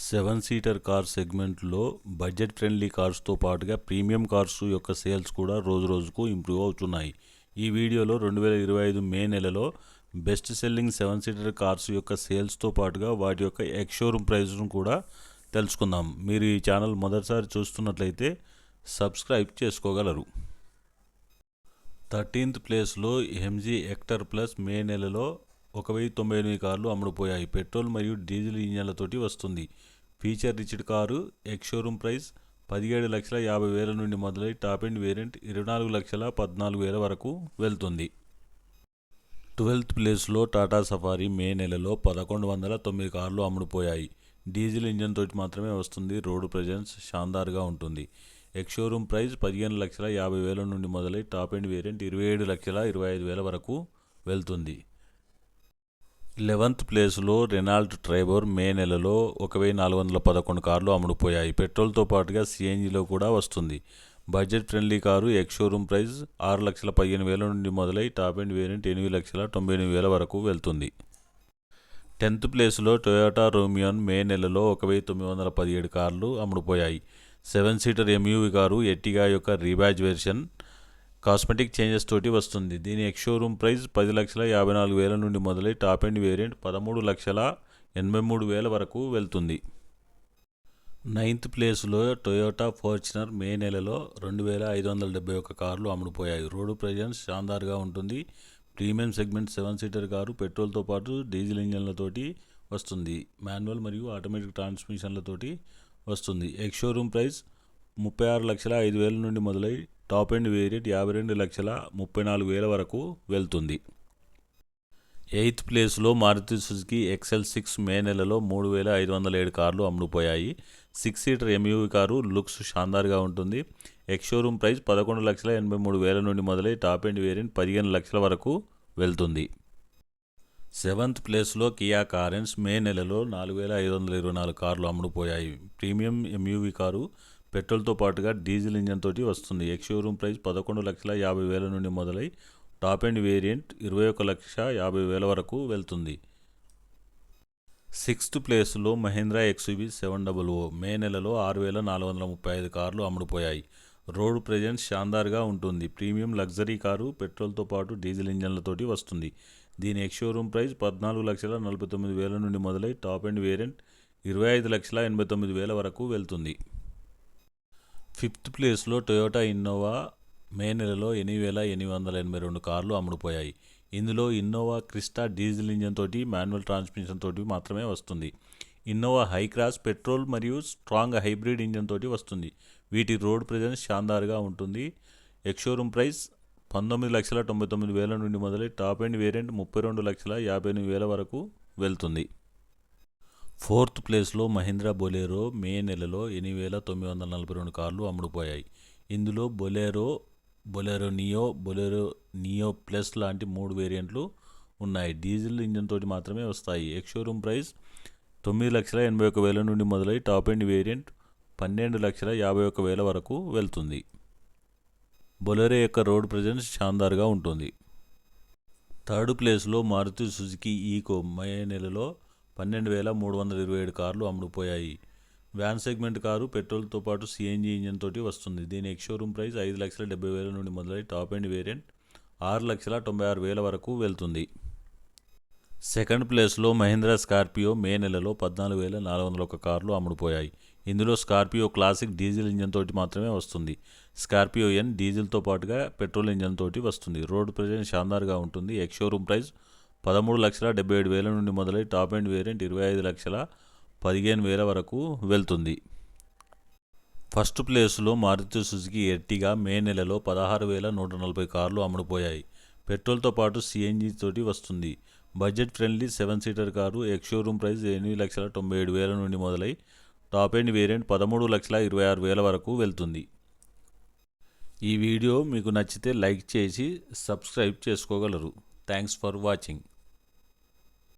7 seater car సెగ్మెంట్లో budget friendly కార్స్తో పాటుగా premium cars యొక్క సేల్స్ కూడా రోజురోజుకు ఇంప్రూవ్ అవుతున్నాయి. ఈ వీడియోలో 2025 మే నెలలో బెస్ట్ సెల్లింగ్ 7 సీటర్ కార్స్ యొక్క సేల్స్తో పాటుగా వాటి యొక్క ఎక్స్ షోరూమ్ ప్రైస్ను కూడా తెలుసుకుందాం. మీరు ఈ ఛానల్ మొదటిసారి చూస్తున్నట్లయితే సబ్స్క్రైబ్ చేసుకోగలరు. 13th ప్లేస్లో ఎంజీ హెక్టర్ ప్లస్ మే నెలలో 1098 కార్లు అమ్ముడుపోయాయి. పెట్రోల్ మరియు డీజిల్ ఇంజన్లతోటి వస్తుంది. Feature రిచ్డ్ car. Ex showroom price 17,50,000 నుండి మొదలై టాప్ ఎండ్ వేరియంట్ 24,14,000 వరకు వెళ్తుంది. 12th ప్లేస్లో టాటా సఫారీ మే నెలలో 1,109 కార్లు అమ్ముడుపోయాయి. డీజిల్ ఇంజన్ తోటి మాత్రమే వస్తుంది. రోడ్డు ప్రెజెన్స్ షాన్దార్గా ఉంటుంది. ఎక్స్ షోరూమ్ ప్రైస్ 15,50,000 నుండి మొదలై టాప్ ఎండ్ వేరియంట్ 27,25,000 వరకు వెళ్తుంది. 11th ప్లేస్లో రెనాల్ట్ ట్రైబర్ మే నెలలో 1,411 కార్లు అమ్ముడుపోయాయి. పెట్రోల్తో పాటుగా సిఎన్జిలో కూడా వస్తుంది. Budget friendly car. Ex showroom price 6,15,000 నుండి మొదలై టాప్ ఎండ్ వేరియంట్ 8,99,000 వరకు వెళ్తుంది. 10th ప్లేస్లో టొయోటా రోమియోన్ మే నెలలో 1,917 కార్లు అమ్ముడుపోయాయి. 7 సీటర్ ఎంయూవీ కారు. ఎర్టిగా యొక్క రీబ్యాజ్ వెర్షన్ కాస్మెటిక్ చేంజెస్ తోటి వస్తుంది. దీని ఎక్స్ షోరూమ్ ప్రైస్ 10,54,000 నుండి మొదలై టాప్ ఎండ్ వేరియంట్ 13,83,000 వరకు వెళ్తుంది. 9th ప్లేస్లో టొయోటా ఫార్చునర్ మే నెలలో 2,571 కార్లు అమ్ముడుపోయాయి. రోడ్డు ప్రెజెన్స్ షాన్దార్గా ఉంటుంది. Premium segment 7 seater car. పెట్రోల్తో పాటు డీజిల్ ఇంజన్లతోటి వస్తుంది. మాన్యువల్ మరియు ఆటోమేటిక్ ట్రాన్స్మిషన్లతోటి వస్తుంది. ఎక్స్ షోరూమ్ ప్రైస్ 36,05,000 నుండి మొదలై టాప్ ఎండ్ వేరియంట్ 52,34,000 వరకు వెళ్తుంది. 8th ప్లేస్లో మారుతి సుజుకి XL6 మే నెలలో 3,507 కార్లు అమ్ముడుపోయాయి. 6 సీటర్ ఎంయూవీ కారు. లుక్స్ షాన్దార్గా ఉంటుంది. ఎక్స్ షోరూమ్ ప్రైస్ 11,83,000 నుండి మొదలై టాప్ ఎండ్ వేరియంట్ 15,00,000 వరకు వెళ్తుంది. 7th ప్లేస్లో కియా కారెన్స్ మే నెలలో 4,524 కార్లు అమ్ముడుపోయాయి. Premium ఎంయూవీ car. పెట్రోల్తో పాటుగా డీజిల్ ఇంజన్ తోటి వస్తుంది. ఎక్స్ షోరూమ్ ప్రైస్ 11,50,000 నుండి మొదలై టాప్ ఎండ్ వేరియంట్ 21,50,000 వరకు వెళ్తుంది. 6th ప్లేస్లో మహీంద్రా XUV 700 మే నెలలో 6,435 కార్లు అమ్ముడుపోయాయి. రోడ్ ప్రెజెన్స్ షాన్దార్గా ఉంటుంది. Premium luxury car. పెట్రోల్తో పాటు డీజిల్ ఇంజన్లతోటి వస్తుంది. దీని ఎక్స్ షోరూమ్ ప్రైస్ 14,49,000 నుండి మొదలై టాప్ ఎండ్ వేరియంట్ 25,89,000 వరకు వెళ్తుంది. 5th ప్లేస్లో టొయోటా ఇన్నోవా మే నెలలో 8,882 కార్లు అమ్ముడుపోయాయి. ఇందులో ఇన్నోవా క్రిస్టా డీజిల్ ఇంజన్ తోటి మాన్యువల్ ట్రాన్స్మిషన్ తోటి మాత్రమే వస్తుంది. ఇన్నోవా హై క్రాస్ పెట్రోల్ మరియు స్ట్రాంగ్ హైబ్రిడ్ ఇంజన్ తోటి వస్తుంది. వీటి రోడ్ ప్రెజెన్స్ షాన్దార్గా ఉంటుంది. ఎక్స్ షోరూమ్ ప్రైస్ 19,99,000 నుండి మొదలై టాప్ ఎండ్ వేరియంట్ 32,58,000 వరకు వెళ్తుంది. 4th ప్లేస్లో మహీంద్రా బొలెరో మే నెలలో 8,942 కార్లు అమ్ముడుపోయాయి. ఇందులో బొలెరో నియో ప్లస్ లాంటి 3 వేరియంట్లు ఉన్నాయి. డీజిల్ ఇంజన్ తోటి మాత్రమే వస్తాయి. ఎక్స్ షోరూమ్ ప్రైస్ 9,81,000 నుండి మొదలై టాప్ ఎండ్ వేరియంట్ 12,51,000 వరకు వెళ్తుంది. బొలెరో యొక్క రోడ్ ప్రెజెన్స్ షాన్దార్గా ఉంటుంది. 3rd ప్లేస్లో మారుతి సుజుకి ఈకో మే నెలలో 12,327 కార్లు అమ్ముడుపోయాయి. Van segment car. పెట్రోల్తో పాటు సిఎన్జి ఇంజన్ తోటి వస్తుంది. దీని ఎక్స్ షోరూమ్ ప్రైస్ 5,70,000 నుండి మొదలై టాప్ ఎండ్ వేరియంట్ 6,96,000 వరకు వెళ్తుంది. 2nd ప్లేస్లో మహీంద్రా స్కార్పియో మే నెలలో 14,401 కార్లు అమ్ముడుపోయాయి. ఇందులో స్కార్పియో క్లాసిక్ డీజిల్ ఇంజన్ తోటి మాత్రమే వస్తుంది. స్కార్పియో ఎన్ డీజిల్తో పాటుగా పెట్రోల్ ఇంజన్ తోటి వస్తుంది. రోడ్ ప్రెజెన్స్ షాన్దార్గా ఉంటుంది. ఎక్స్ షోరూమ్ ప్రైస్ 13,77,000 నుండి మొదలై టాప్ ఎండ్ వేరియంట్ 25,15,000 వరకు వెళ్తుంది. 1st ప్లేస్లో మారుతి సుజుకి ఎర్టిగా మే నెలలో 16,140 కార్లు అమ్ముడుపోయాయి. పెట్రోల్తో పాటు సిఎన్జి తోటి వస్తుంది. Budget friendly 7 seater car. Ex showroom price 8,97,000 నుండి మొదలై టాప్ ఎండ్ వేరియంట్ 13,26,000 వరకు వెళ్తుంది. ఈ వీడియో మీకు నచ్చితే లైక్ చేసి సబ్స్క్రైబ్ చేసుకోగలరు. Thanks for watching.